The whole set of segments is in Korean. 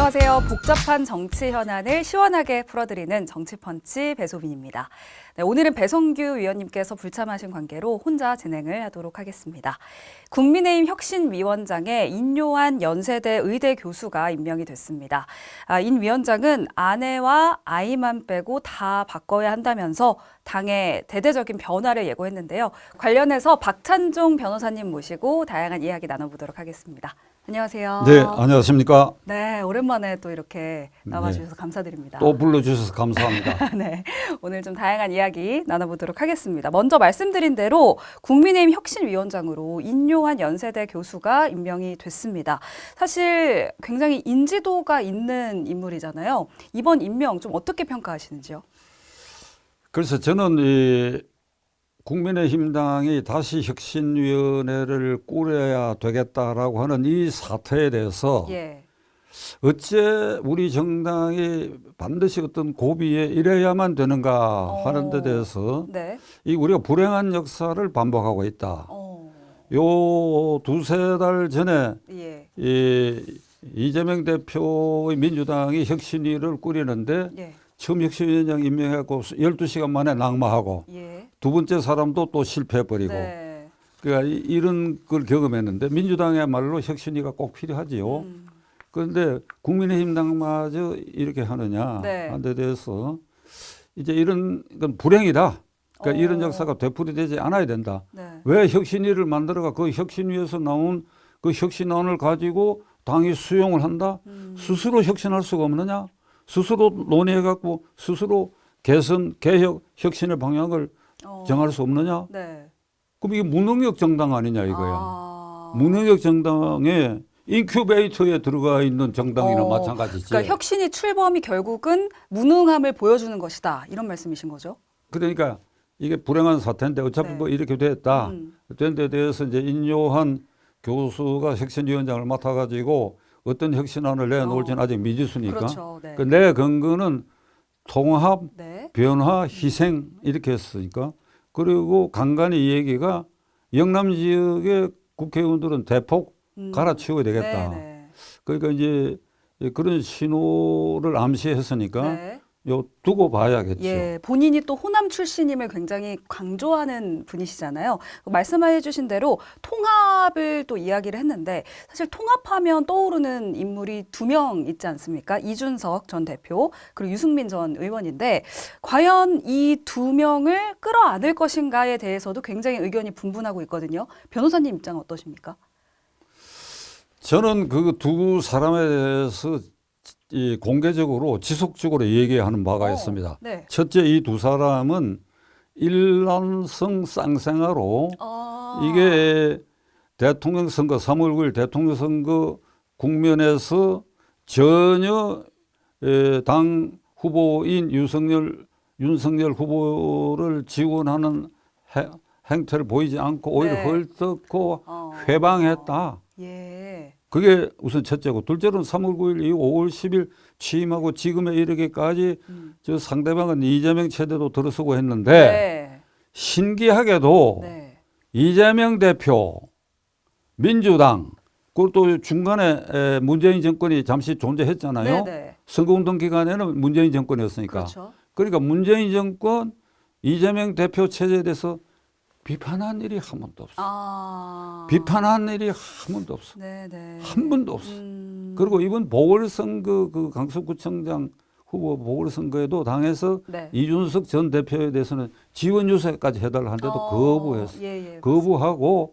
안녕하세요. 복잡한 정치 현안을 시원하게 풀어드리는 정치펀치 배소빈입니다. 네, 오늘은 배성규 위원님께서 불참하신 관계로 혼자 진행을 하도록 하겠습니다. 국민의힘 혁신위원장에 인요한 연세대 의대 교수가 임명이 됐습니다. 인 위원장은 아내와 아이만 빼고 다 바꿔야 한다면서 당의 대대적인 변화를 예고했는데요. 관련해서 박찬종 변호사님 모시고 다양한 이야기 나눠보도록 하겠습니다. 안녕하세요. 네, 안녕하십니까. 네, 오랜만에 또 이렇게 나와주셔서 감사드립니다. 또 불러주셔서 감사합니다. 네, 오늘 좀 다양한 이야기 나눠보도록 하겠습니다. 먼저 말씀드린 대로 국민의힘 혁신위원장으로 인요한 연세대 교수가 임명이 됐습니다. 사실 굉장히 인지도가 있는 인물이잖아요. 이번 임명 좀 어떻게 평가하시는지요? 그래서 저는 이 국민의힘당이 다시 혁신위원회를 꾸려야 되겠다라고 하는 이 사태에 대해서 어째 우리 정당이 반드시 어떤 고비에 이래야만 되는가 하는 데 대해서 이 우리가 불행한 역사를 반복하고 있다. 요 두세 달 전에 이 이재명 대표의 민주당이 혁신위를 꾸리는데 처음 혁신위원장 임명해갖고 12시간 만에 낙마하고 두 번째 사람도 또 실패해버리고 그러니까 이런 걸 경험했는데 민주당이야말로 혁신위가 꼭 필요하지요. 그런데 국민의힘당마저 이렇게 하느냐 하는 데 대해서 이제 이런 건 불행이다. 그러니까 이런 역사가 되풀이되지 않아야 된다. 왜 혁신위를 만들어가 그 혁신위에서 나온 그 혁신안을 가지고 당이 수용을 한다? 스스로 혁신할 수가 없느냐? 스스로 논의해갖고 스스로 개선, 개혁, 혁신의 방향을 정할 수 없느냐? 그럼 이게 무능력 정당 아니냐 이거야. 무능력 정당에 인큐베이터에 들어가 있는 정당이나 마찬가지지. 그러니까 혁신이 출범이 결국은 무능함을 보여주는 것이다. 이런 말씀이신 거죠? 그러니까 이게 불행한 사태인데 어차피 뭐 이렇게 됐다. 된 데 대해서 이제 인요한 교수가 혁신위원장을 맡아가지고 어떤 혁신안을 내놓을지는 아직 미지수니까. 그렇죠. 그 내 근거는 통합, 변화, 희생 이렇게 했으니까. 그리고 간간히 이 얘기가 영남 지역의 국회의원들은 대폭 갈아치워야 되겠다. 그러니까 이제 그런 신호를 암시했으니까 요 두고 봐야겠죠. 본인이 또 호남 출신임을 굉장히 강조하는 분이시잖아요. 말씀해 주신 대로 통합을 또 이야기를 했는데 사실 통합하면 떠오르는 인물이 두 명 있지 않습니까? 이준석 전 대표 그리고 유승민 전 의원인데 과연 이 두 명을 끌어안을 것인가에 대해서도 굉장히 의견이 분분하고 있거든요. 변호사님 입장은 어떠십니까? 저는 그 두 사람에 대해서 이 공개적으로 지속적으로 얘기하는 바가 있습니다. 첫째, 이 두 사람은 일란성 쌍생아로 이게 대통령 선거 3월 9일 대통령 선거 국면에서 전혀 당 후보인 윤석열 후보를 지원하는 행태를 보이지 않고 오히려 헐뜯고 회방했다. 그게 우선 첫째고, 둘째로는 3월 9일 이후 5월 10일 취임하고 지금에 이르기까지 저 상대방은 이재명 체제도 들어서고 했는데 신기하게도 이재명 대표, 민주당, 그리고 또 중간에 문재인 정권이 잠시 존재했잖아요. 선거운동 기간에는 문재인 정권이었으니까. 그러니까 문재인 정권, 이재명 대표 체제에 대해서 비판한 일이 한 번도 없어. 비판한 일이 한 번도 없어. 한 번도 없어. 그리고 이번 보궐선거 그 강서구청장 후보 보궐선거에도 당에서 이준석 전 대표에 대해서는 지원 유세까지 해달라 하는데도 거부했어. 거부하고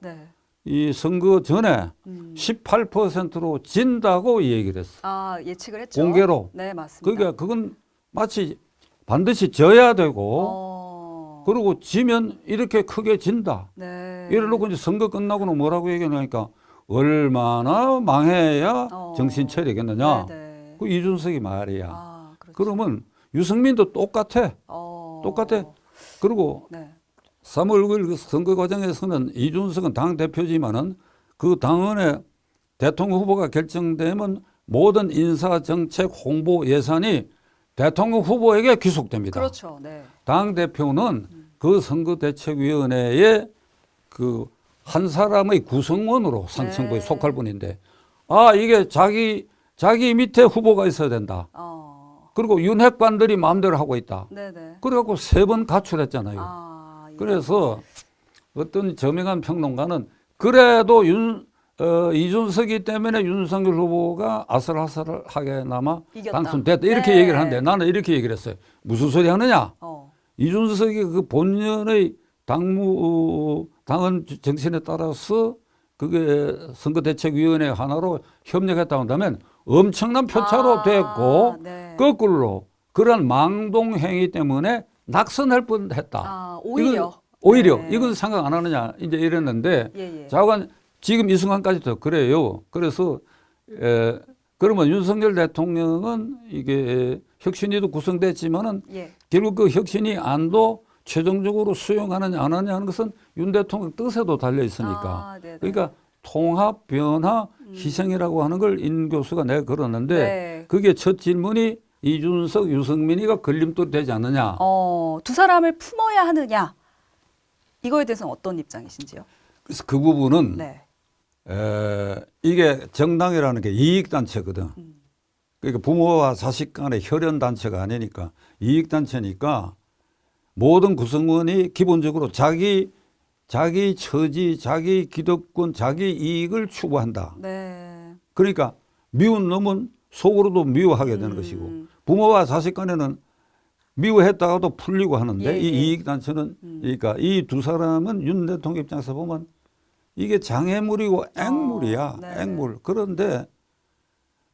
이 선거 전에 18%로 진다고 이 얘기를 했어. 예측을 했죠. 공개로. 맞습니다. 그러니까 그건 마치 반드시 져야 되고 그리고 지면 이렇게 크게 진다. 이래놓고 이제 선거 끝나고는 뭐라고 얘기하니까 얼마나 망해야 정신 차리겠느냐. 그 이준석이 말이야. 그러면 유승민도 똑같아. 똑같아. 그리고 3월 9일 그 선거 과정에서는 이준석은 당 대표지만은 그 당원의 대통령 후보가 결정되면 모든 인사 정책 홍보 예산이 대통령 후보에게 귀속됩니다. 그렇죠. 당 대표는 그 선거대책위원회의 그 한 사람의 구성원으로 상층부에 속할 분인데 이게 자기 자기 밑에 후보가 있어야 된다. 그리고 윤핵관들이 마음대로 하고 있다. 네네. 그래갖고 3번 가출했잖아요. 예. 그래서 어떤 저명한 평론가는 그래도 이준석이 때문에 윤석열 후보가 아슬아슬하게나마 이겼다. 당선됐다. 이렇게 네. 얘기를 하는데 나는 이렇게 얘기를 했어요. 무슨 소리 하느냐? 이준석이 그 본연의 당원 정신에 따라서 그게 선거대책위원회 하나로 협력했다고 한다면 엄청난 표차로 됐고 네. 거꾸로 그런 망동행위 때문에 낙선할 뻔했다. 오히려. 오히려 네. 이건 생각 안 하느냐 이제 이랬는데 예. 자관 지금 이 순간까지도 그래요. 그래서 그러면 윤석열 대통령은 이게 혁신위도 구성됐지만은 결국 그 혁신위 안도 최종적으로 수용하느냐 안 하느냐 하는 것은 윤 대통령 뜻에도 달려 있으니까. 그러니까 통합, 변화, 희생이라고 하는 걸 인 교수가 내가 걸었는데 그게 첫 질문이 이준석, 유승민이가 걸림돌이 되지 않느냐. 두 사람을 품어야 하느냐. 이거에 대해서는 어떤 입장이신지요? 그래서 그 부분은 이게 정당이라는 게 이익단체거든. 그러니까 부모와 자식 간의 혈연단체가 아니니까 이익단체니까 모든 구성원이 기본적으로 자기 처지, 자기 기득권, 자기 이익을 추구한다. 네. 그러니까 미운 놈은 속으로도 미워하게 되는 것이고 부모와 자식 간에는 미워했다가도 풀리고 하는데 이 이익단체는 그러니까 이 두 사람은 윤 대통령 입장에서 보면 이게 장애물이고 앵물이야. 앵물. 그런데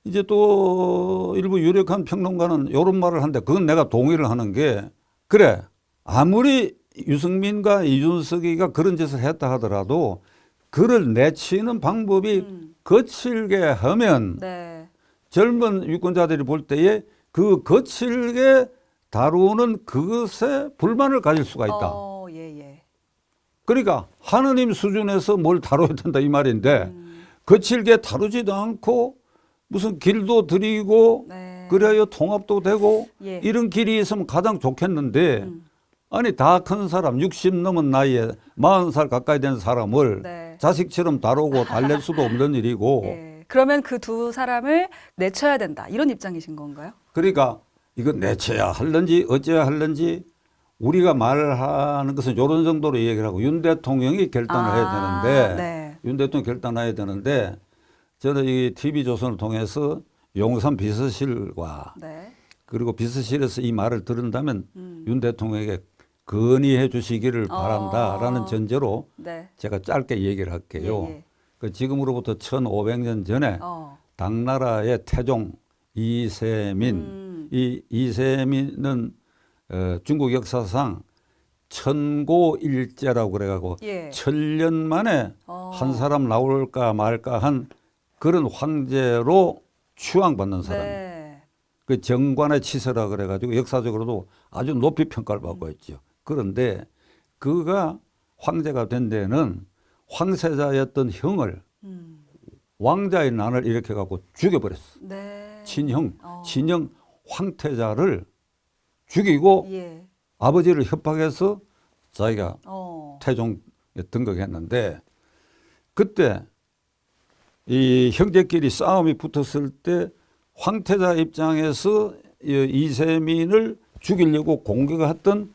이제 또 일부 유력한 평론가는 이런 말을 하는데 그건 내가 동의를 하는 게 그래 아무리 유승민과 이준석이가 그런 짓을 했다 하더라도 그를 내치는 방법이 거칠게 하면 젊은 유권자들이 볼 때에 그 거칠게 다루는 그것에 불만을 가질 수가 있다. 그러니까 하느님 수준에서 뭘 다뤄야 된다 이 말인데 거칠게 다루지도 않고 무슨 길도 드리고 그래야 통합도 되고 이런 길이 있으면 가장 좋겠는데 아니 다 큰 사람 60 넘은 나이에 40살 가까이 된 사람을 자식처럼 다루고 달랠 수도 없는 일이고 그러면 그 두 사람을 내쳐야 된다 이런 입장이신 건가요? 그러니까 이거 내쳐야 할는지 어째야 할는지 우리가 말하는 것은 이런 정도로 얘기를 하고 윤 대통령이 결단을 해야 되는데 윤 대통령이 결단해야 되는데 저는 이 TV조선을 통해서 용산 비서실과 그리고 비서실에서 이 말을 들은다면 윤 대통령에게 건의해 주시기를 바란다라는 전제로 제가 짧게 얘기를 할게요. 그 지금으로부터 1500년 전에 당나라의 태종 이세민 이 이세민은 중국 역사상 천고일제라고 그래가지고 1000년 만에 한 사람 나올까 말까 한 그런 황제로 추앙받는 사람. 그 정관의 치세라 그래가지고 역사적으로도 아주 높이 평가를 받고 있죠. 그런데 그가 황제가 된 데는 황세자였던 형을 왕자의 난을 일으켜갖고 죽여버렸어. 친형 황태자를 죽이고 아버지를 협박해서 자기가 태종에 등극했는데 그때 이 형제끼리 싸움이 붙었을 때 황태자 입장에서 이세민을 죽이려고 공격했던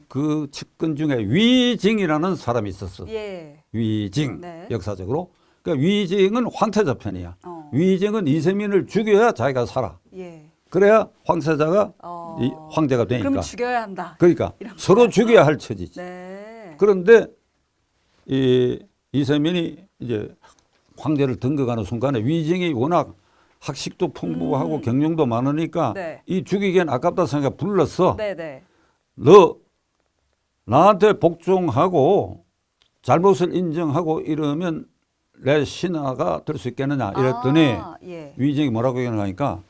그 측근 중에 위징이라는 사람이 있었어. 위징 역사적으로. 그러니까 위징은 황태자 편이야. 위징은 이세민을 죽여야 자기가 살아. 그래야 황세자가 이 황제가 되니까. 그럼 죽여야 한다. 그러니까 서로 죽여야 할 처지지. 그런데 이 이세민이 이제 황제를 등극하는 순간에 위징이 워낙 학식도 풍부하고 경륜도 많으니까 이 죽이기엔 아깝다 생각 불렀어. 너 나한테 복종하고 잘못을 인정하고 이러면 내 신하가 될 수 있겠느냐 이랬더니 위징이 뭐라고 얘기하니까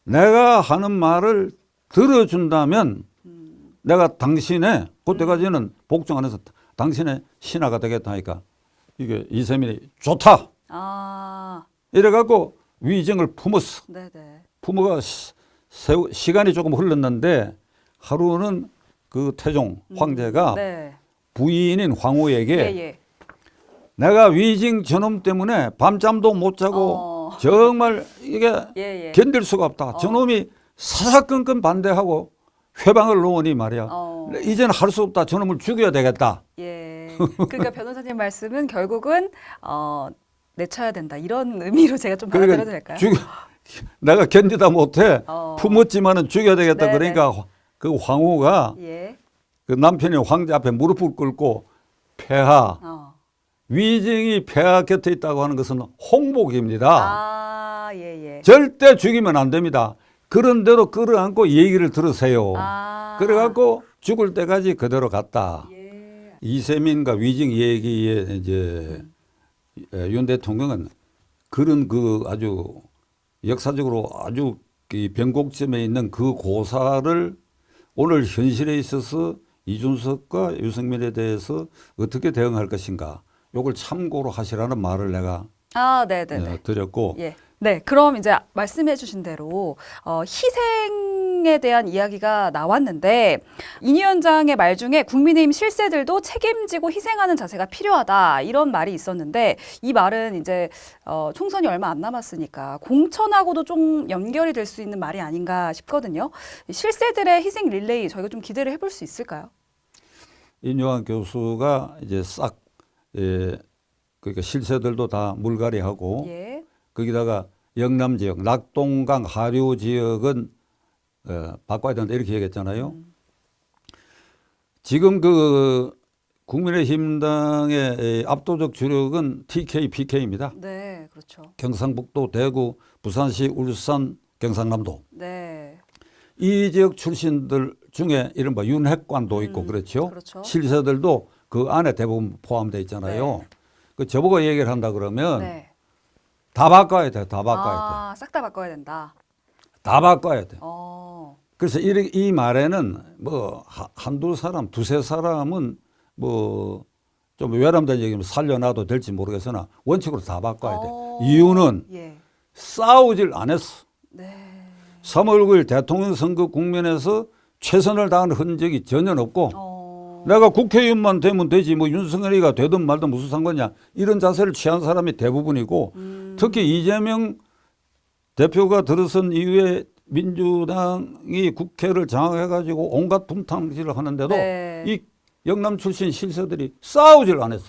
내가 하는 말을 들어준다면 내가 당신의 그때까지는 복종 안 해서 당신의 신하가 되겠다 하니까 이게 이세민이 좋다. 이래갖고 위증을 품었어. 품어가 시간이 조금 흘렀는데 하루는 그 태종 황제가 부인인 황후에게 내가 위증 저놈 때문에 밤잠도 못 자고 정말 이게 예, 예. 견딜 수가 없다. 저놈이 사사건건 반대하고 회방을 놓으니 말이야. 이제는 할 수 없다. 저놈을 죽여야 되겠다. 예. 그러니까 변호사님 말씀은 결국은 내쳐야 된다. 이런 의미로 제가 좀 받아들여도 될까요? 내가 견디다 못해 품었지만은 죽여야 되겠다. 네네. 그러니까 그 황후가 예. 그 남편이 황제 앞에 무릎을 꿇고 폐하 위증이 폐하 곁에 있다고 하는 것은 홍복입니다. 아, 예, 예. 절대 죽이면 안 됩니다. 그런 대로 끌어안고 얘기를 들으세요. 그래갖고 죽을 때까지 그대로 갔다. 예. 이세민과 위증 얘기에 이제 윤 대통령은 그런 그 아주 역사적으로 아주 이 변곡점에 있는 그 고사를 오늘 현실에 있어서 이준석과 유승민에 대해서 어떻게 대응할 것인가, 요걸 참고로 하시라는 말을 내가 네네네. 드렸고. 예. 네, 그럼 이제 말씀해 주신 대로 희생에 대한 이야기가 나왔는데 인 위원장의 말 중에 국민의힘 실세들도 책임지고 희생하는 자세가 필요하다 이런 말이 있었는데 이 말은 이제 총선이 얼마 안 남았으니까 공천하고도 좀 연결이 될 수 있는 말이 아닌가 싶거든요. 실세들의 희생 릴레이 저희가 좀 기대를 해볼 수 있을까요? 인요한 교수가 이제 싹 그러니까 실세들도 다 물갈이하고 예. 거기다가 영남 지역, 낙동강 하류 지역은 바꿔야 된다 이렇게 얘기했잖아요. 지금 그 국민의힘당의 압도적 주력은 TK, PK입니다. 네, 그렇죠. 경상북도, 대구, 부산시, 울산, 경상남도. 네. 이 지역 출신들 중에 이른바 윤핵관도 있고 그렇죠. 그렇죠. 실세들도 그 안에 대부분 포함되어 있잖아요. 네. 그 저보고 얘기를 한다 그러면 네. 다 바꿔야 돼. 다 바꿔야 돼. 싹 다 바꿔야 된다. 다 바꿔야 돼. 어. 그래서 이 말에는 뭐 한두 사람, 두세 사람은 뭐 좀 외람된 얘기면 살려놔도 될지 모르겠으나 원칙으로 다 바꿔야 돼. 이유는 예. 싸우질 안 했어. 네. 3월 9일 대통령 선거 국면에서 최선을 다한 흔적이 전혀 없고 내가 국회의원만 되면 되지 뭐 윤석열이가 되든 말든 무슨 상관이냐 이런 자세를 취한 사람이 대부분이고 특히 이재명 대표가 들어선 이후에 민주당이 국회를 장악해가지고 온갖 분탕질을 하는데도 네. 이 영남 출신 실세들이 싸우질 않았어.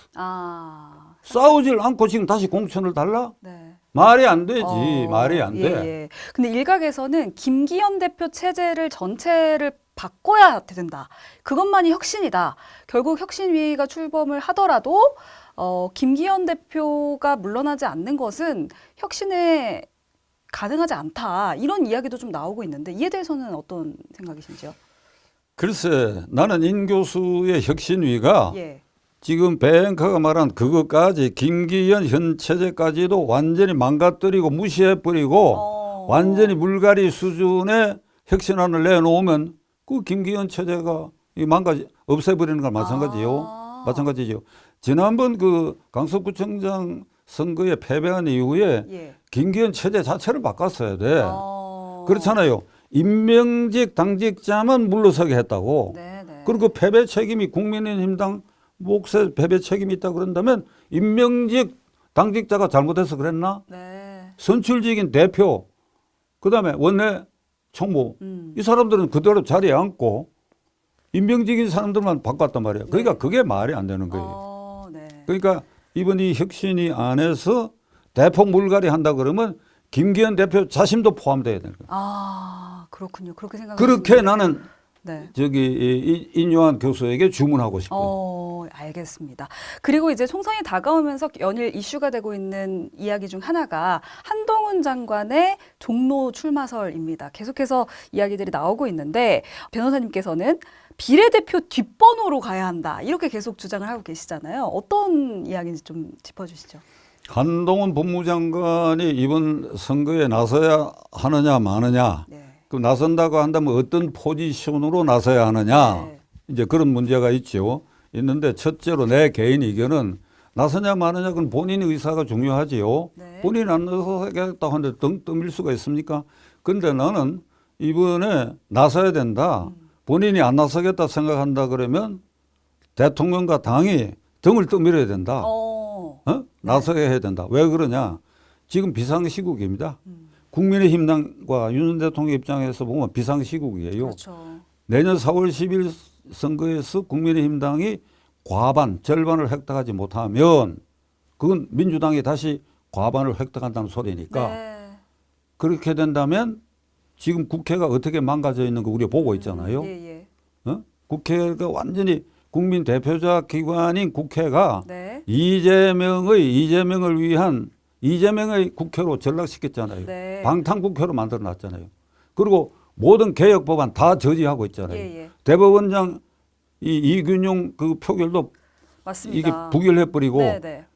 싸우질 않고 지금 다시 공천을 달라? 네. 말이 안 되지. 말이 안 돼. 예. 근데 일각에서는 김기현 대표 체제를 전체를 바꿔야 된다. 그것만이 혁신이다. 결국 혁신위가 출범을 하더라도 김기현 대표가 물러나지 않는 것은 혁신에 가능하지 않다. 이런 이야기도 좀 나오고 있는데 이에 대해서는 어떤 생각이신지요? 글쎄 나는 인 교수의 혁신위가 예. 지금 배앵커가 말한 그것까지 김기현 현 체제까지도 완전히 망가뜨리고 무시해버리고 완전히 물갈이 수준의 혁신안을 내놓으면 그 김기현 체제가 없애버리는 건 마찬가지요. 마찬가지죠. 지난번 그 강서구청장 선거에 패배한 이후에 예. 김기현 체제 자체를 바꿨어야 돼. 그렇잖아요. 임명직 당직자만 물러서게 했다고. 네네. 그리고 패배 책임이 국민의힘당 몫에 패배 책임이 있다 그런다면 임명직 당직자가 잘못해서 그랬나? 네. 선출직인 대표, 그다음에 원내 총무 이 사람들은 그대로 자리에 앉고 임명직인 사람들만 바꿨단 말이야. 그러니까 네. 그게 말이 안 되는 거예요. 네. 그러니까 이번 이 혁신위 안에서 대폭 물갈이 한다 그러면 김기현 대표 자신도 포함돼야 되는 거예요. 그렇군요. 그렇게 그렇게 나는 네. 인요한 교수에게 주문하고 싶어요. 알겠습니다. 그리고 이제 총선이 다가오면서 연일 이슈가 되고 있는 이야기 중 하나가 한동훈 장관의 종로 출마설입니다. 계속해서 이야기들이 나오고 있는데 변호사님께서는 비례대표 뒷번호로 가야 한다. 이렇게 계속 주장을 하고 계시잖아요. 어떤 이야기인지 좀 짚어주시죠. 한동훈 법무장관이 이번 선거에 나서야 하느냐 마느냐. 네. 그럼 나선다고 한다면 어떤 포지션으로 나서야 하느냐. 네. 이제 그런 문제가 있죠. 있는데 첫째로 내 개인 의견은 나서냐 마느냐 그건 본인의 의사가 중요하지요. 네. 본인이 안 나서겠다고 하는데 등 떠밀 수가 있습니까? 근데 나는 이번에 나서야 된다. 본인이 안 나서겠다 생각한다 그러면 대통령과 당이 등을 떠밀어야 된다. 나서게 해야 된다. 왜 그러냐? 지금 비상시국입니다. 국민의힘당과 윤 대통령 입장에서 보면 비상시국이에요. 그렇죠. 내년 4월 10일 선거에서 국민의힘당이 과반, 절반을 획득하지 못하면 그건 민주당이 다시 과반을 획득한다는 소리니까 네. 그렇게 된다면 지금 국회가 어떻게 망가져 있는 거 우리가 보고 있잖아요. 국회가 완전히 국민 대표자 기관인 국회가 네. 이재명을 위한 이재명의 국회로 전락시켰잖아요. 네. 방탄 국회로 만들어 놨잖아요. 그리고 모든 개혁 법안 다 저지하고 있잖아요. 대법원장 이균용 그 표결도 맞습니다. 이게 부결해 버리고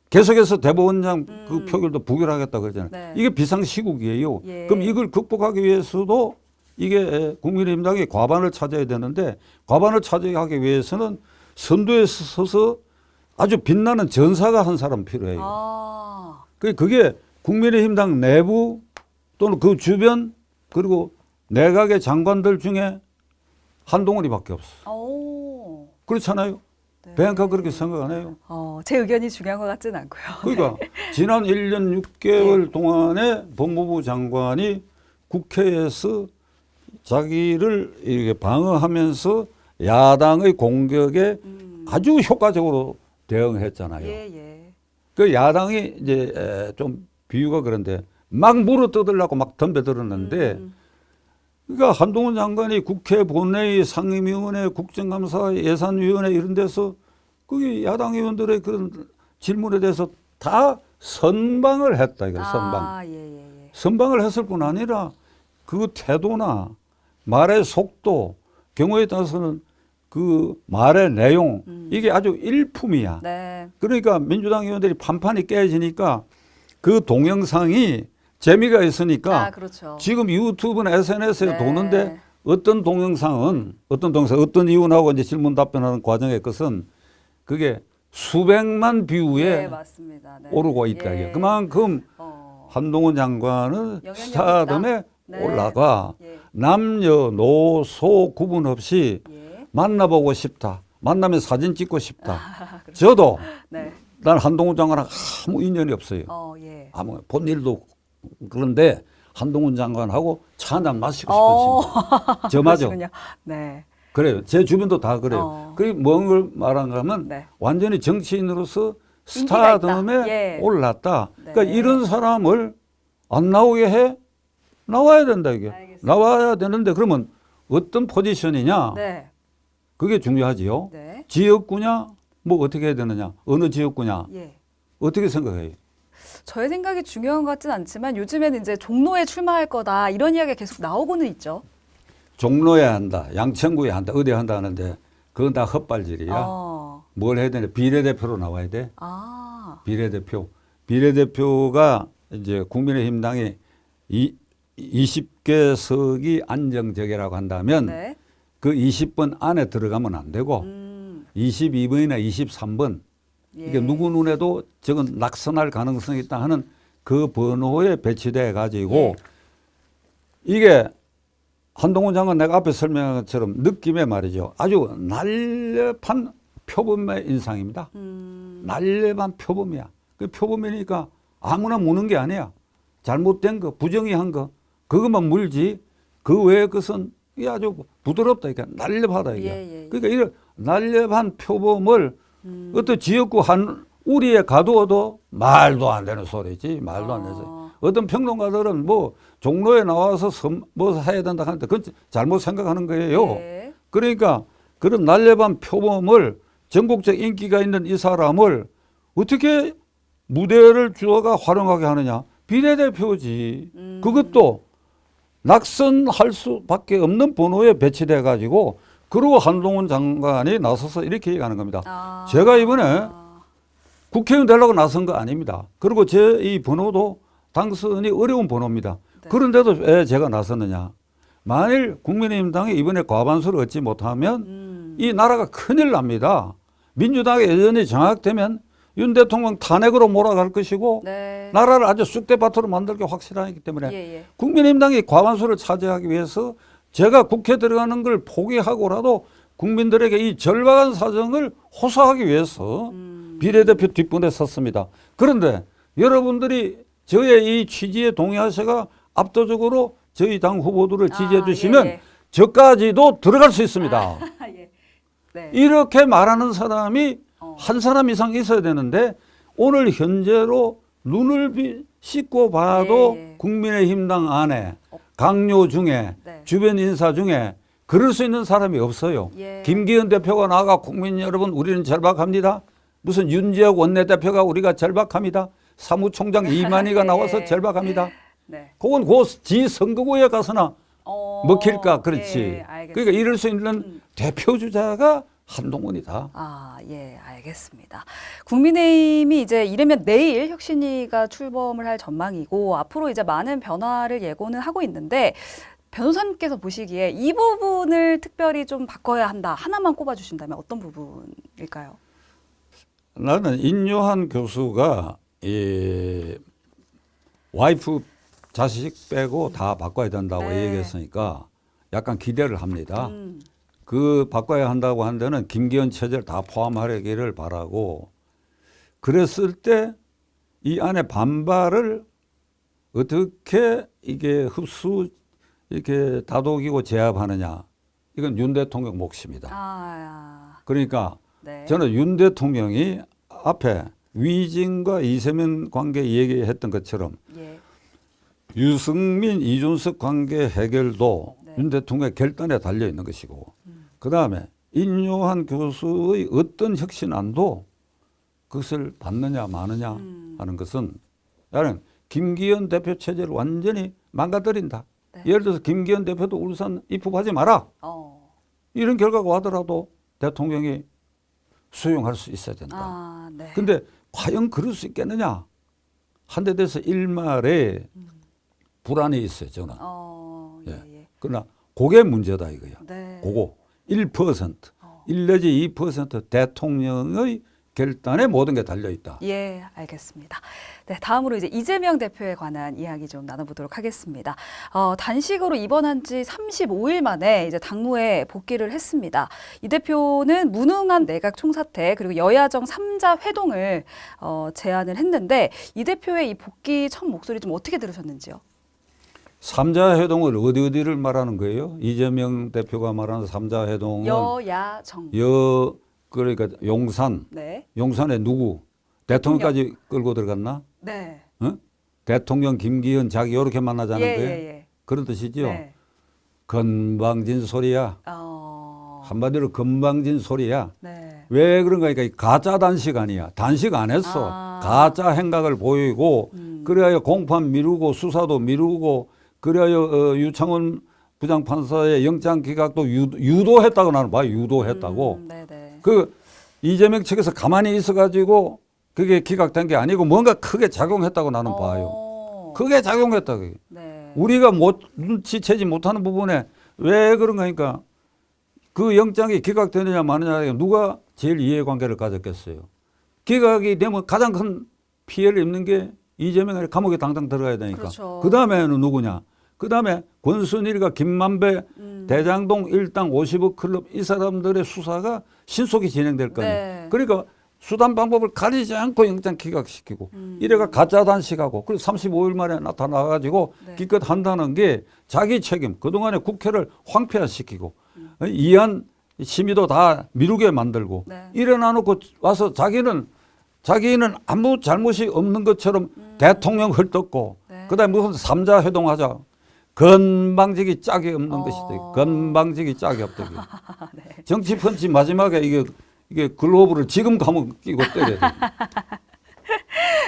계속해서 대법원장 그 표결도 부결하겠다 그러잖아요. 네. 이게 비상시국이에요. 예. 그럼 이걸 극복하기 위해서도 이게 국민의힘당이 과반을 차지해야 되는데 과반을 차지하기 위해서는 선두에 서서 아주 빛나는 전사가 한 사람 필요해요. 그게 국민의힘당 내부 또는 그 주변 그리고 내각의 장관들 중에 한동훈이밖에 없어. 그렇잖아요. 네. 배한카 그렇게 생각 안 해요. 제 의견이 중요한 것 같지는 않고요. 그러니까 지난 1년 6개월 동안에 법무부 장관이 국회에서 자기를 이렇게 방어하면서 야당의 공격에 아주 효과적으로 대응했잖아요. 그 야당이 이제 좀 비유가 그런데 막 물어뜯으려고 막 덤벼들었는데 그러니까 한동훈 장관이 국회 본회의 상임위원회 국정감사 예산위원회 이런 데서 그게 야당 의원들의 그런 질문에 대해서 다 선방을 했다 이거 선방. 선방을 했을 뿐 아니라 그 태도나 말의 속도 경우에 따라서는 그 말의 내용 이게 아주 일품이야. 그러니까 민주당 의원들이 판판이 깨지니까 그 동영상이 재미가 있으니까 그렇죠. 지금 유튜브나 SNS에 도는데 어떤 동영상은 어떤 이유나고 이제 질문 답변하는 과정의 것은 그게 수백만 뷰에 오르고 있다. 그만큼 한동훈 장관은 스타덤에 올라가 남녀노소 구분 없이 만나보고 싶다. 만나면 사진 찍고 싶다. 저도 난 한동훈 장관하고 아무 인연이 없어요. 아무 본 일도 그런데 한동훈 장관하고 차 한잔 마시고 싶으신 저 맞아. 그래요. 제 주변도 다 그래요. 그게 뭔 걸 말하는가 하면 완전히 정치인으로서 스타덤에 올랐다. 그러니까 이런 사람을 안 나오게 해? 나와야 된다 이게. 나와야 되는데 그러면 어떤 포지션이냐? 그게 중요하지요. 지역구냐? 뭐 어떻게 해야 되느냐? 어느 지역구냐? 어떻게 생각해요? 저의 생각이 중요한 것 같진 않지만 요즘에는 이제 종로에 출마할 거다 이런 이야기가 계속 나오고는 있죠. 종로에 한다, 양천구에 한다, 어디 한다 하는데 그건 다 헛발질이야. 뭘 해야 되냐? 비례대표로 나와야 돼. 비례대표. 비례대표가 이제 국민의힘당이 20개 석이 안정적이라고 한다면 그 20번 안에 들어가면 안 되고 22번이나 23번 이게 누구 눈에도 저건 낙선할 가능성이 있다 하는 그 번호에 배치돼 가지고 이게 한동훈 장관 내가 앞에 설명한 것처럼 느낌의 말이죠. 아주 날렵한 표범의 인상입니다. 날렵한 표범이야. 그 표범이니까 아무나 무는 게 아니야. 잘못된 거, 부정의한 거 그것만 물지 그 외의 것은 이게 아주 부드럽다. 그러니까 날렵하다 이게. 그러니까 이런 날렵한 표범을 어떤 지역구 한 우리에 가두어도 말도 안 되는 소리지. 말도 안 되죠. 어떤 평론가들은 뭐 종로에 나와서 뭐 해야 된다 하는데 그건 잘못 생각하는 거예요. 그러니까 그런 날렵한 표범을 전국적 인기가 있는 이 사람을 어떻게 무대를 주어가 활용하게 하느냐. 비례대표지. 그것도 낙선할 수밖에 없는 번호에 배치돼 가지고 그리고 한동훈 장관이 나서서 이렇게 얘기하는 겁니다. 제가 이번에 국회의원 되려고 나선 거 아닙니다. 그리고 제 이 번호도 당선이 어려운 번호입니다. 그런데도 왜 제가 나섰느냐. 만일 국민의힘당이 이번에 과반수를 얻지 못하면 이 나라가 큰일 납니다. 민주당이 여전히 장악되면 윤 대통령 탄핵으로 몰아갈 것이고 나라를 아주 쑥대밭으로 만들기 확실하기 때문에 국민의힘당이 과반수를 차지하기 위해서 제가 국회 들어가는 걸 포기하고라도 국민들에게 이 절박한 사정을 호소하기 위해서 비례대표 뒷분에 섰습니다. 그런데 여러분들이 저의 이 취지에 동의하셔가 압도적으로 저희 당 후보들을 지지해 주시면 예. 저까지도 들어갈 수 있습니다. 예. 네. 이렇게 말하는 사람이 한 사람 이상 있어야 되는데 오늘 현재로 눈을 씻고 봐도 예. 국민의힘당 안에 강요 중에 네. 주변 인사 중에 그럴 수 있는 사람이 없어요. 예. 김기현 대표가 나가 국민 여러분 우리는 절박합니다. 무슨 윤지혁 원내대표가 우리가 절박합니다. 사무총장 이만희가 나와서 절박합니다. 네. 그건 지 선거구에 가서나 먹힐까 그렇지. 예, 알겠습니다. 그러니까 이럴 수 있는 대표 주자가 한동훈이다. 예, 알겠습니다. 국민의힘이 이제 이르면 내일 혁신위가 출범을 할 전망이고 앞으로 이제 많은 변화를 예고는 하고 있는데 변호사님께서 보시기에 이 부분을 특별히 좀 바꿔야 한다. 하나만 꼽아주신다면 어떤 부분일까요? 나는 인요한 교수가 이 와이프 자식 빼고 다 바꿔야 된다고 네. 얘기했으니까 약간 기대를 합니다. 그 바꿔야 한다고 한 데는 김기현 체제를 다 포함하기를 바라고 그랬을 때 이 안에 반발을 어떻게 이게 이렇게 다독이고 제압하느냐 이건 윤 대통령 몫입니다. 그러니까 네. 저는 윤 대통령이 앞에 위진과 이세민 관계 얘기했던 것처럼 예. 유승민, 이준석 관계 해결도 네. 윤 대통령의 결단에 달려 있는 것이고 그다음에 인요한 교수의 어떤 혁신안도 그것을 받느냐 마느냐 하는 것은 나는 김기현 대표 체제를 완전히 망가뜨린다. 네. 예를 들어서 김기현 대표도 울산 입법하지 마라. 이런 결과가 와더라도 대통령이 수용할 수 있어야 된다. 네. 근데 과연 그럴 수 있겠느냐? 한 대 돼서 일말에 불안이 있어요, 저는. 예. 그러나 그게 문제다 이거야. 네. 그거 1%, 1 내지 2% 대통령의 결단에 모든 게 달려 있다. 예, 알겠습니다. 네, 다음으로 이제 이재명 대표에 관한 이야기 좀 나눠보도록 하겠습니다. 단식으로 입원한 지 35일 만에 이제 당무에 복귀를 했습니다. 이 대표는 무능한 내각 총사퇴 그리고 여야정 3자 회동을 제안을 했는데 이 대표의 이 복귀 첫 목소리 좀 어떻게 들으셨는지요? 3자 회동을 어디를 말하는 거예요? 이재명 대표가 말하는 3자 회동은 여야정. 그러니까 용산. 네. 용산에 누구? 대통령까지 끌고 들어갔나? 네. 대통령 김기현 자기 이렇게 만나자는 거예요? 예. 그런 뜻이죠? 네. 건방진 소리야. 한마디로 건방진 소리야. 네. 왜 그런가 하니까 가짜 단식 아니야. 단식 안 했어. 가짜 행각을 보이고 그래야 공판 미루고 수사도 미루고 그래야 유창훈 부장판사의 영장 기각도 유도했다고 나는 봐요. 유도했다고. 네네. 그 이재명 측에서 가만히 있어가지고 그게 기각된 게 아니고 뭔가 크게 작용했다고 나는 봐요. 크게 작용했다고. 네. 우리가 눈치채지 못하는 부분에 왜 그런가 하니까 그 영장이 기각되느냐 마느냐 누가 제일 이해관계를 가졌겠어요. 기각이 되면 가장 큰 피해를 입는 게 이재명이 감옥에 당장 들어가야 되니까. 그렇죠. 그 다음에는 누구냐. 그 다음에 권순일과 김만배 대장동 일당 50억 클럽 이 사람들의 수사가 신속히 진행될 거예요. 네. 그러니까 수단 방법을 가리지 않고 영장 기각시키고 이래가 가짜 단식하고 그리고 35일 만에 나타나가지고 네. 기껏 한다는 게 자기 책임 그동안에 국회를 황폐화시키고 이한 심의도 다 미루게 만들고 네. 일어나놓고 와서 자기는 아무 잘못이 없는 것처럼 대통령 헐뜯고 네. 그다음에 무슨 3자 회동하자. 건방지기 짝이 없는 것이다. 건방지기 짝이 없다. 네. 정치 펀치 마지막에 이게 글로브를 지금 감옥 끼고 때려야 돼.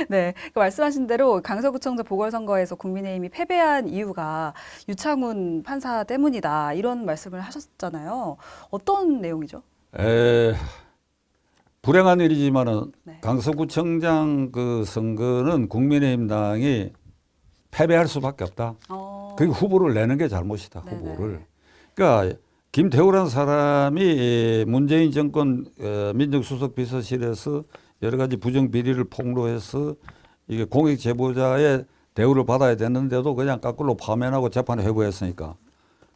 네, 그 말씀하신 대로 강서구청장 보궐선거에서 국민의힘이 패배한 이유가 유창훈 판사 때문이다 이런 말씀을 하셨잖아요. 어떤 내용이죠? 불행한 일이지만은 네. 강서구청장 그 선거는 국민의힘당이 패배할 수밖에 없다. 그 후보를 내는 게 잘못이다. 네네. 후보를. 그러니까 김태우라는 사람이 문재인 정권 민정수석 비서실에서 여러 가지 부정 비리를 폭로해서 이게 공익 제보자의 대우를 받아야 되는데도 그냥 거꾸로 파면하고 재판에 회부했으니까.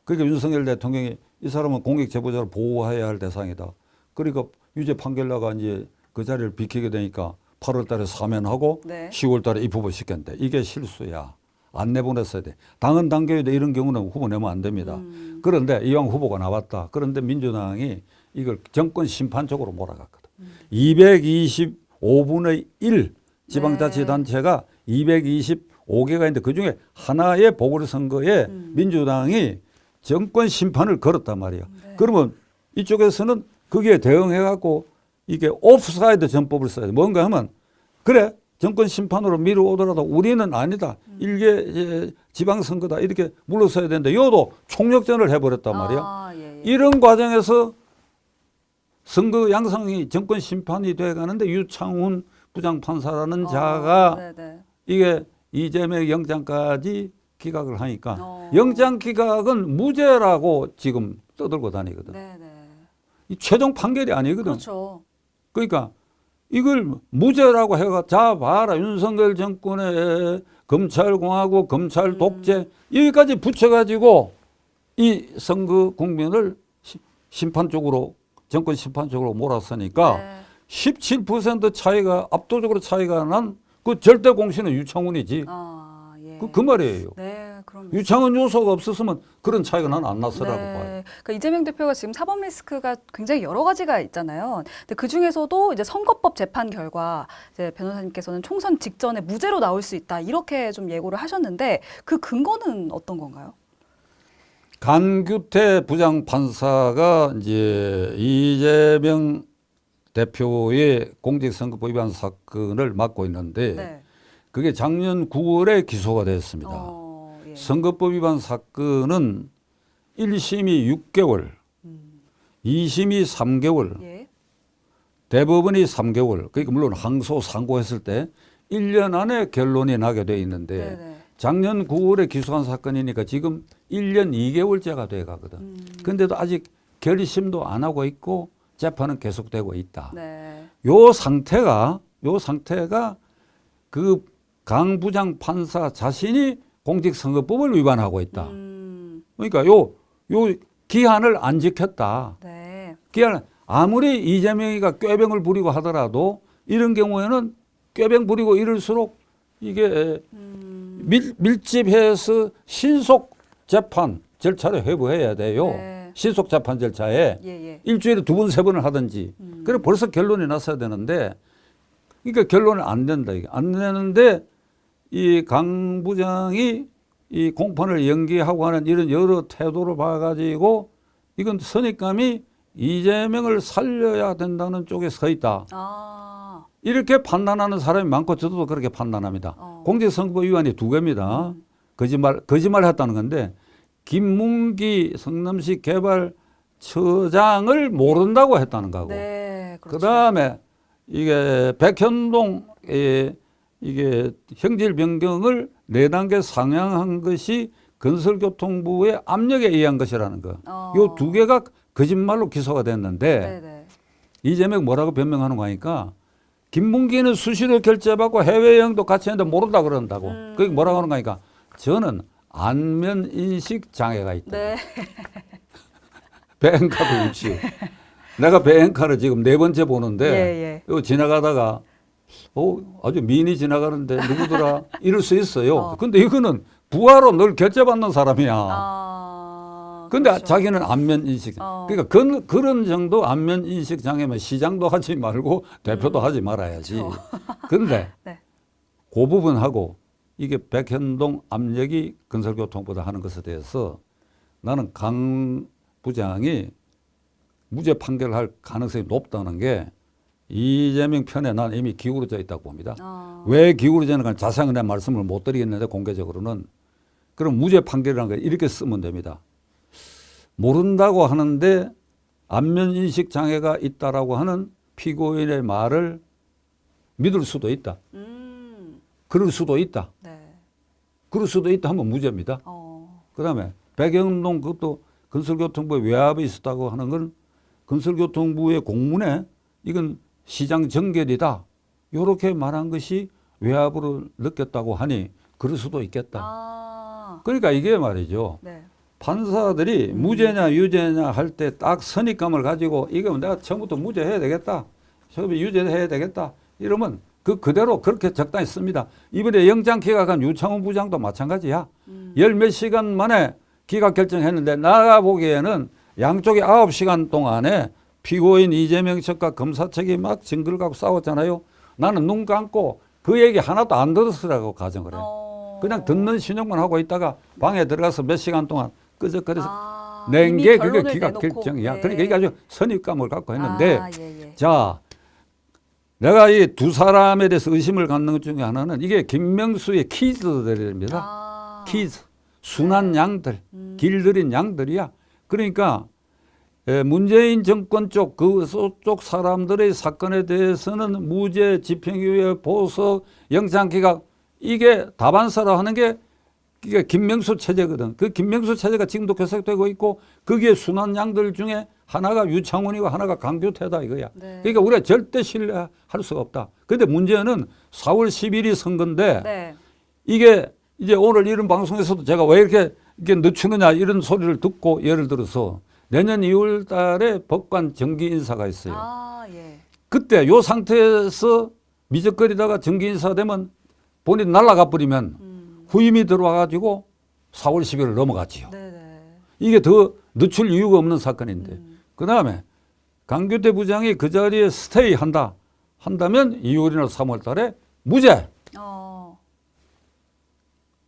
그러니까 윤석열 대통령이 이 사람은 공익 제보자를 보호해야 할 대상이다. 그러니까 유죄 판결 나가 이제 그 자리를 비키게 되니까 8월 달에 사면하고 네. 10월 달에 입후보 시켰는데 이게 실수야. 안 내보냈어야 돼. 당헌 당규에도 이런 경우는 후보 내면 안 됩니다. 그런데 이왕 후보가 나왔다. 그런데 민주당이 이걸 정권 심판 쪽으로 몰아갔거든. 225분의 1 지방자치단체가 225개가 있는데 그중에 하나의 보궐선거에 민주당이 정권 심판을 걸었단 말이에요. 네. 그러면 이쪽에서는 거기에 대응해갖고 이게 오프사이드 전법을 써야 돼. 뭔가 하면 그래 정권 심판으로 미뤄오더라도 우리는 아니다. 일개 지방선거다. 이렇게 물러서야 되는데 요도 총력전을 해버렸단 말이야. 예, 예. 이런 과정에서 선거 양상이 정권 심판이 돼 가는데 유창훈 부장판사라는 자가 네네. 이게 이재명 영장까지 기각을 하니까 영장 기각은 무죄라고 지금 떠들고 다니거든. 네네. 이 최종 판결이 아니거든. 그렇죠. 그러니까 이걸 무죄라고 해가 자 봐라 윤석열 정권의 검찰공화국 검찰 독재 여기까지 붙여가지고 이 선거 국면을 심판 쪽으로 정권 심판 쪽으로 몰았으니까 네. 17% 차이가 압도적으로 차이가 난 그 절대 공신은 유창훈이지. 예. 그 말이에요. 네, 그럼 유창훈 요소가 없었으면 그런 차이가 난 안 났으라고 네. 봐요. 그러니까 이재명 대표가 지금 사법 리스크가 굉장히 여러 가지가 있잖아요. 근데 그 중에서도 이제 선거법 재판 결과 이제 변호사님께서는 총선 직전에 무죄로 나올 수 있다 이렇게 좀 예고를 하셨는데 그 근거는 어떤 건가요? 간규태 부장판사가 이제 이재명 대표의 공직선거법 위반 사건을 맡고 있는데 네. 그게 작년 9월에 기소가 됐습니다. 예. 선거법 위반 사건은 1심이 6개월, 2심이 3개월, 예. 대법원이 3개월. 그러니까 물론 항소 상고했을 때 1년 안에 결론이 나게 돼 있는데 네네. 작년 9월에 기소한 사건이니까 지금 1년 2개월째가 돼 가거든. 근데도 아직 결심도 안 하고 있고 재판은 계속되고 있다. 네. 요 상태가 그 강 부장 판사 자신이 공직선거법을 위반하고 있다. 그러니까 요 기한을 안 지켰다. 네. 기한 아무리 이재명이가 꾀병을 부리고 하더라도 이런 경우에는 꾀병 부리고 이럴수록 이게 밀집해서 신속 재판 절차를 회부해야 돼요. 네. 신속 재판 절차에 예. 일주일에 2번, 3번을 하든지. 그래 벌써 결론이 났어야 되는데 그러니까 결론은 안 된다. 이게 안 되는데 이 강 부장이 이 공판을 연기하고 하는 이런 여러 태도를 봐가지고 이건 선입감이 이재명을 살려야 된다는 쪽에 서 있다. 이렇게 판단하는 사람이 많고 저도 그렇게 판단합니다. 공직선거법 위반이 2개입니다. 거짓말 했다는 건데 김문기 성남시 개발처장을 모른다고 했다는 거고. 네, 그렇죠. 그다음에 이게 백현동 이게 형질 변경을 4단계 상향한 것이 건설교통부의 압력에 의한 것이라는 거. 요 2개가 거짓말로 기소가 됐는데 네네. 이재명 뭐라고 변명하는 거니까 김문기는 수시로 결제받고 해외여행도 같이 했는데 모른다 그런다고. 그게 뭐라고 하는 거니까 저는 안면 인식 장애가 있다. 네. 배행카도 없이. 내가 배행카를 지금 4번째 보는데 이거 지나가다가 아주 미인이 지나가는데 누구더라 이럴 수 있어요. 근데 이거는 부하로 늘 결제받는 사람이야. 근데 그렇죠. 자기는 안면 인식. 그러니까 그런 정도 안면 인식 장애면 시장도 하지 말고 대표도 하지 말아야지. 그런데 네. 그 부분하고 이게 백현동 압력이 건설교통보다 하는 것에 대해서 나는 강 부장이 무죄 판결할 가능성이 높다는 게 이재명 편에 난 이미 기울어져 있다고 봅니다. 왜 기울어져 있는가 자세한 내 말씀을 못 드리겠는데 공개적으로는 그럼 무죄 판결이라는 걸 이렇게 쓰면 됩니다. 모른다고 하는데 안면인식 장애가 있다라고 하는 피고인의 말을 믿을 수도 있다. 그럴 수도 있다. 네. 그럴 수도 있다 하면 무죄입니다. 그다음에 백현동 그것도 건설교통부에 외압이 있었다고 하는 건 건설교통부의 공문에 이건 시장 정결이다. 이렇게 말한 것이 외압으로 느꼈다고 하니 그럴 수도 있겠다. 그러니까 이게 말이죠. 네. 판사들이 무죄냐 유죄냐 할 때 딱 선입감을 가지고 이거 내가 처음부터 무죄해야 되겠다. 처음에 유죄해야 되겠다. 이러면 그대로 그렇게 적당히 씁니다. 이번에 영장 기각한 유창훈 부장도 마찬가지야. 열 몇 시간 만에 기각 결정했는데 나가 보기에는 양쪽이 9시간 동안에 피고인 이재명 측과 검사 측이 막 증거를 갖고 싸웠잖아요. 나는 눈 감고 그 얘기 하나도 안 들었으라고 가정을 해. 그냥 듣는 신용만 하고 있다가 방에 들어가서 몇 시간 동안 끄적거려서 낸 게 그게 기각 결정이야. 네. 그러니까 이게 아주 선입감을 갖고 했는데 자, 내가 이 두 사람에 대해서 의심을 갖는 것 중에 하나는 이게 김명수의 키즈들입니다. 키즈. 순한 양들, 길들인 양들이야. 그러니까 문재인 정권 쪽, 쪽 사람들의 사건에 대해서는 무죄, 집행유예, 보석, 영장기각 이게 다반사라 하는 게 이게 김명수 체제거든. 그 김명수 체제가 지금도 계속되고 있고 거기에 순한 양들 중에 하나가 유창훈이고 하나가 강규태다 이거야. 네. 그러니까 우리가 절대 신뢰할 수가 없다. 그런데 문제는 4월 10일이 선거인데 네. 이게 이제 오늘 이런 방송에서도 제가 왜 이렇게 늦추느냐 이런 소리를 듣고 예를 들어서 내년 2월 달에 법관 정기 인사가 있어요. 예. 그때 요 상태에서 미적거리다가 정기 인사 되면 본인 날아가 버리면 후임이 들어와 가지고 4월 10일을 넘어갔지요. 네네. 이게 더 늦출 이유가 없는 사건인데 그다음에 강규태 부장이 그 자리에 스테이 한다면 2월이나 3월 달에 무죄.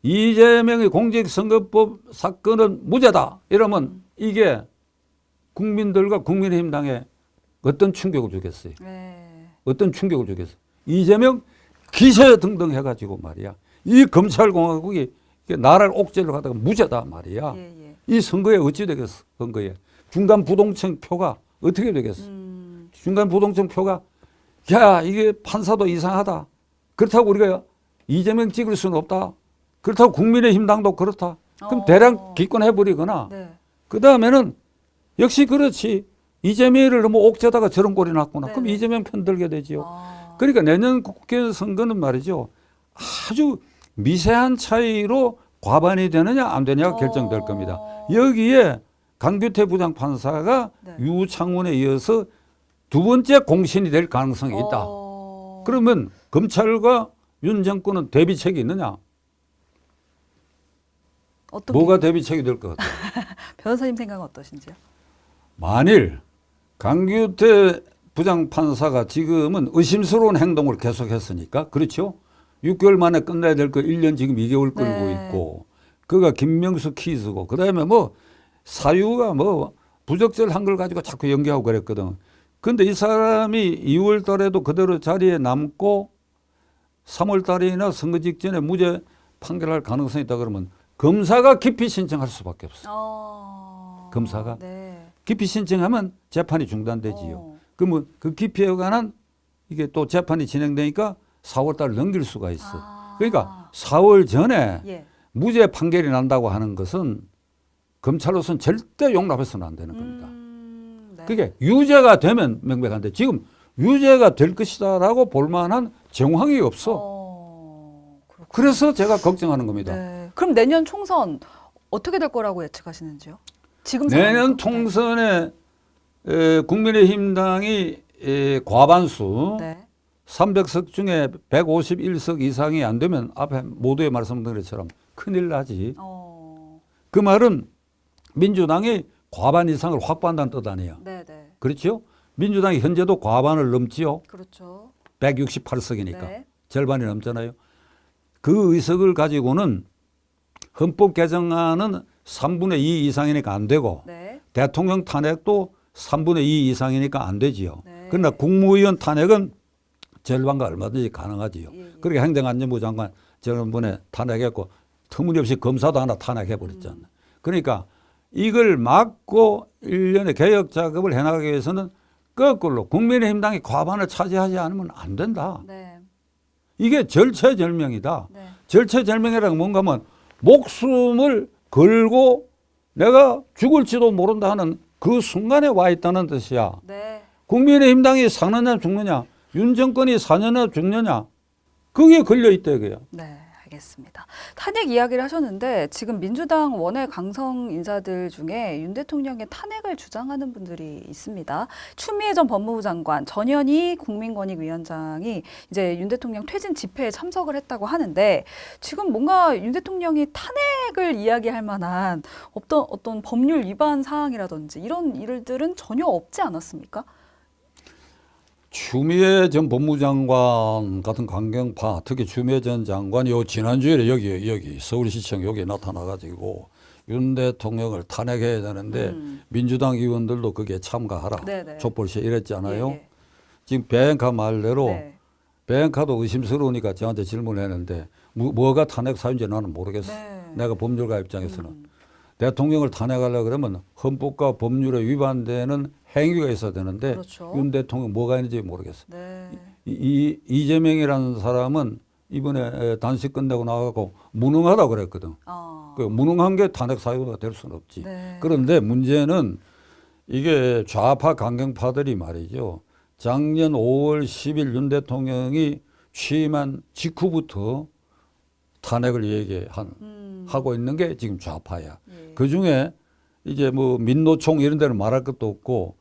이재명의 공직선거법 사건은 무죄다. 이러면 이게 국민들과 국민의힘당에 어떤 충격을 주겠어요? 네. 어떤 충격을 주겠어요? 이재명 기세등등 해가지고 말이야. 이 검찰공화국이 나라를 옥죄를 하다가 무죄다 말이야. 이 선거에 어찌 되겠어? 선거에. 중간 부동층 표가 어떻게 되겠어? 중간 부동층 표가 야 이게 판사도 이상하다. 그렇다고 우리가 이재명 찍을 수는 없다. 그렇다고 국민의힘당도 그렇다. 그럼 대량 기권해버리거나 네. 그 다음에는 역시 그렇지. 이재명을 너무 옥죄다가 저런 꼴이 났구나. 네네. 그럼 이재명 편들게 되지요. 그러니까 내년 국회 선거는 말이죠. 아주 미세한 차이로 과반이 되느냐 안 되느냐가 결정될 겁니다. 여기에 강규태 부장판사가 네. 유창훈에 이어서 두 번째 공신이 될 가능성이 있다. 그러면 검찰과 윤 정권은 대비책이 있느냐? 뭐가 대비책이 될 것 같아요? 변호사님 생각은 어떠신지요? 만일 강규태 부장판사가 지금은 의심스러운 행동을 계속했으니까 그렇죠? 6개월 만에 끝내야 될 거 1년 지금 2개월 끌고 네. 있고 그가 김명수 키즈고 그다음에 뭐 사유가 뭐 부적절한 걸 가지고 자꾸 연기하고 그랬거든. 근데 이 사람이 2월 달에도 그대로 자리에 남고 3월 달이나 선거 직전에 무죄 판결할 가능성이 있다 그러면 검사가 기피 신청할 수밖에 없어. 검사가 네. 기피 신청하면 재판이 중단되지요. 그러면 그 기피에 관한 이게 또 재판이 진행되니까 4월 달을 넘길 수가 있어. 그러니까 4월 전에 예. 무죄 판결이 난다고 하는 것은 검찰로서는 절대 용납해서는 안 되는 겁니다. 네. 그게 유죄가 되면 명백한데 지금 유죄가 될 것이다라고 볼 만한 정황이 없어. 그래서 제가 걱정하는 겁니다. 네. 그럼 내년 총선 어떻게 될 거라고 예측하시는지요? 지금 내년 총선에 국민의힘당이 과반수 네. 300석 중에 151석 이상이 안 되면 앞에 모두에 말씀드린 것처럼 큰일 나지. 그 말은 민주당이 과반 이상을 확보한다는 뜻 아니에요. 네네. 그렇죠? 민주당이 현재도 과반을 넘지요. 그렇죠. 168석이니까. 네. 절반이 넘잖아요. 그 의석을 가지고는 헌법 개정안은 3분의 2 이상이니까 안 되고 네. 대통령 탄핵도 3분의 2 이상이니까 안 되지요. 네. 그러나 국무위원 탄핵은 절반과 얼마든지 가능하지요. 예. 그렇게 행정안전부 장관 지난번에 탄핵했고 터무니없이 검사도 하나 탄핵해버렸잖아요. 그러니까 이걸 막고 1년의 개혁 작업을 해나가기 위해서는 거꾸로 국민의힘당이 과반을 차지하지 않으면 안 된다. 네. 이게 절체절명이다. 네. 절체절명이라는 뭔가 하면 목숨을 걸고 내가 죽을지도 모른다 하는 그 순간에 와 있다는 뜻이야. 네. 국민의힘당이 사느냐 죽느냐, 윤 정권이 사느냐 죽느냐, 그게 걸려 있다 이거야. 네. 알겠습니다. 탄핵 이야기를 하셨는데 지금 민주당 원외 강성 인사들 중에 윤 대통령의 탄핵을 주장하는 분들이 있습니다. 추미애 전 법무부 장관, 전현희 국민권익위원장이 이제 윤 대통령 퇴진 집회에 참석을 했다고 하는데 지금 뭔가 윤 대통령이 탄핵을 이야기할 만한 어떤 법률 위반 사항이라든지 이런 일들은 전혀 없지 않았습니까? 추미애 전 법무장관 같은 강경파, 특히 추미애 전 장관이 지난주에 여기 서울시청 여기 나타나가지고 윤 대통령을 탄핵해야 되는데 민주당 의원들도 거기에 참가하라. 네네. 촛불시에 이랬잖아요. 예. 지금 배행카 말대로 네. 배행카도 의심스러우니까 저한테 질문했는데 뭐가 탄핵 사유인지 나는 모르겠어. 네. 내가 법률가 입장에서는. 대통령을 탄핵하려고 그러면 헌법과 법률에 위반되는 행위가 있어야 되는데 그렇죠. 윤 대통령 뭐가 있는지 모르겠어. 네. 이재명이라는 사람은 이번에 단식 끝내고 나가고 무능하다고 그랬거든. 그 무능한 게 탄핵 사유가 될 수는 없지. 네. 그런데 문제는 이게 좌파 강경파들이 말이죠. 작년 5월 10일 윤 대통령이 취임한 직후부터 탄핵을 하고 있는 게 지금 좌파야. 예. 그 중에 이제 뭐 민노총 이런 데는 말할 것도 없고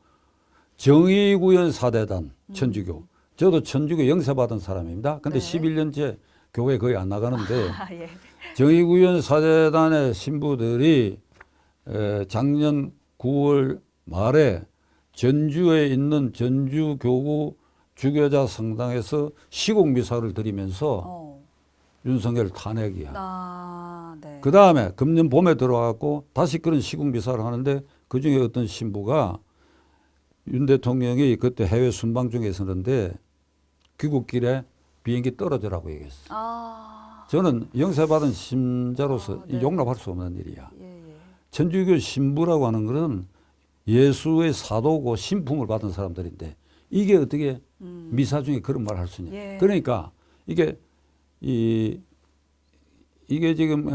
정의구현 사대단 천주교. 저도 천주교 영세받은 사람입니다. 근데 네. 11년째 교회 거의 안 나가는데 예. 정의구현 사대단의 신부들이 작년 9월 말에 전주에 있는 전주교구 주교자 성당에서 시국 미사를 드리면서 윤석열 탄핵이야. 네. 그 다음에 금년 봄에 들어와갖고 다시 그런 시국 미사를 하는데 그 중에 어떤 신부가 윤 대통령이 그때 해외 순방 중에 있었는데 귀국길에 비행기 떨어져라고 얘기했어. 저는 영세받은 신자로서 네. 용납할 수 없는 일이야. 예. 천주교 신부라고 하는 것은 예수의 사도고 신품을 받은 사람들인데 이게 어떻게 미사 중에 그런 말을 할 수 있냐. 예. 그러니까 이게 지금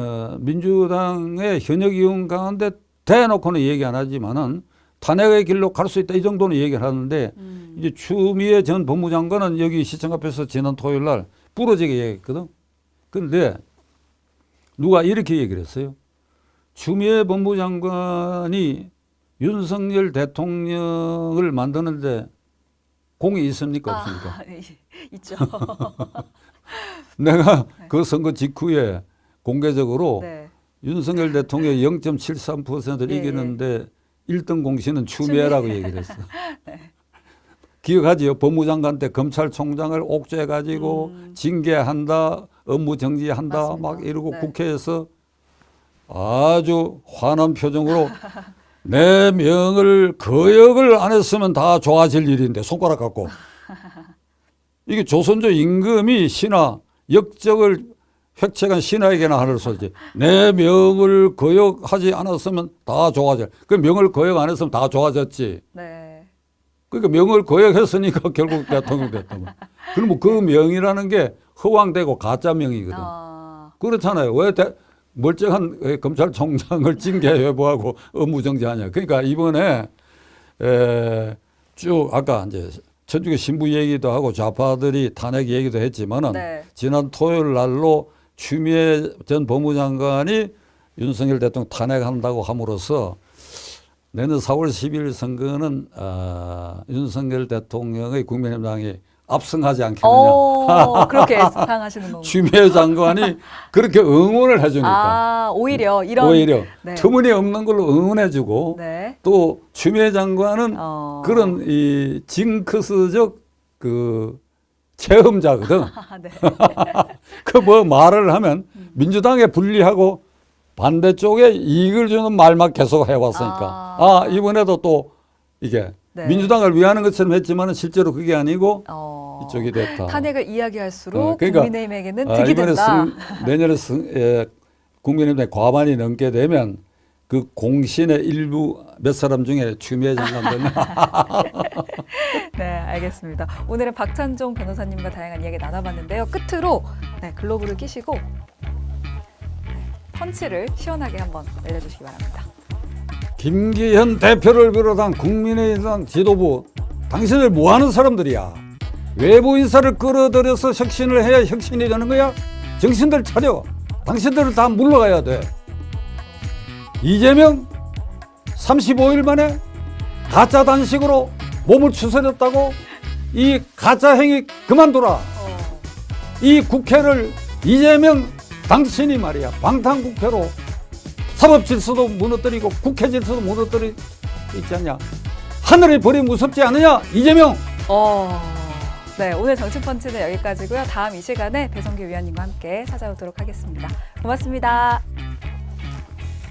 민주당의 현역 의원 가운데 대놓고는 얘기 안 하지만은 탄핵의 길로 갈 수 있다 이 정도는 얘기를 하는데 이제 추미애 전 법무장관은 여기 시청 앞에서 지난 토요일 날 부러지게 얘기했거든. 그런데 누가 이렇게 얘기를 했어요. 추미애 법무장관이 윤석열 대통령을 만드는데 공이 있습니까 없습니까? 있죠. 내가 그 선거 직후에 공개적으로 네. 윤석열 대통령이 0.73%를 예. 이기는데 1등 공신은 추미애라고 얘기를 했어. 네. 기억하지요? 법무장관 때 검찰총장을 옥죄해가지고 징계한다, 업무 정지한다 맞습니다. 막 이러고 네. 국회에서 아주 환한 표정으로 내 명을 거역을 안 했으면 다 좋아질 일인데 손가락 갖고 이게 조선조 임금이 신하 역적을 획책한 신하에게나 하는 소리지. 내 명을 거역하지 않았으면 다 좋아져. 그 명을 거역 안 했으면 다 좋아졌지. 네. 그러니까 명을 거역했으니까 결국 대통령 됐던 거야. 그럼 그 명이라는 게 허황되고 가짜 명이거든. 그렇잖아요. 왜 멀쩡한 검찰총장을 징계해부하고 업무정지하냐. 그러니까 이번에 쭉 아까 이제 천주교 신부 얘기도 하고 좌파들이 탄핵 얘기도 했지만은 네. 지난 토요일 날로 추미애 전 법무장관이 윤석열 대통령 탄핵한다고 함으로써 내년 4월 10일 선거는 윤석열 대통령의 국민의당이 압승하지 않겠느냐. 그렇게 예상하시는 거군요. 추미애 장관이 그렇게 응원을 해주니까. 오히려 네. 터무니없는 걸로 응원해주고 네. 또 추미애 장관은 그런 이 징크스적 그 체험자거든. 네. 그 뭐 말을 하면 민주당에 불리하고 반대쪽에 이익을 주는 말만 계속 해왔으니까 이번에도 또 이게 네. 민주당을 위하는 것처럼 했지만 실제로 그게 아니고 이쪽이 됐다. 탄핵을 이야기할수록 그러니까, 국민의힘에게는 득이 된다. 내년에 국민의힘에 과반이 넘게 되면 그 공신의 일부 몇 사람 중에 추미애 장관들. 네, 알겠습니다. 오늘은 박찬종 변호사님과 다양한 이야기 나눠봤는데요. 끝으로 글로브를 끼시고 펀치를 시원하게 한번 내려주시기 바랍니다. 김기현 대표를 비롯한 국민의당 지도부, 당신들 뭐하는 사람들이야? 외부 인사를 끌어들여서 혁신을 해야 혁신이 되는 거야? 정신들 차려. 당신들은 다 물러가야 돼. 이재명 35일 만에 가짜 단식으로 몸을 추스렸다고 이 가짜 행위 그만둬라. 이 국회를 이재명 당신이 말이야 방탄국회로 사법 질서도 무너뜨리고 국회 질서도 무너뜨리고 있지 않냐. 하늘의 벌이 무섭지 않느냐 이재명. 네, 오늘 정치펀치는 여기까지고요. 다음 이 시간에 배성규 위원님과 함께 찾아오도록 하겠습니다. 고맙습니다.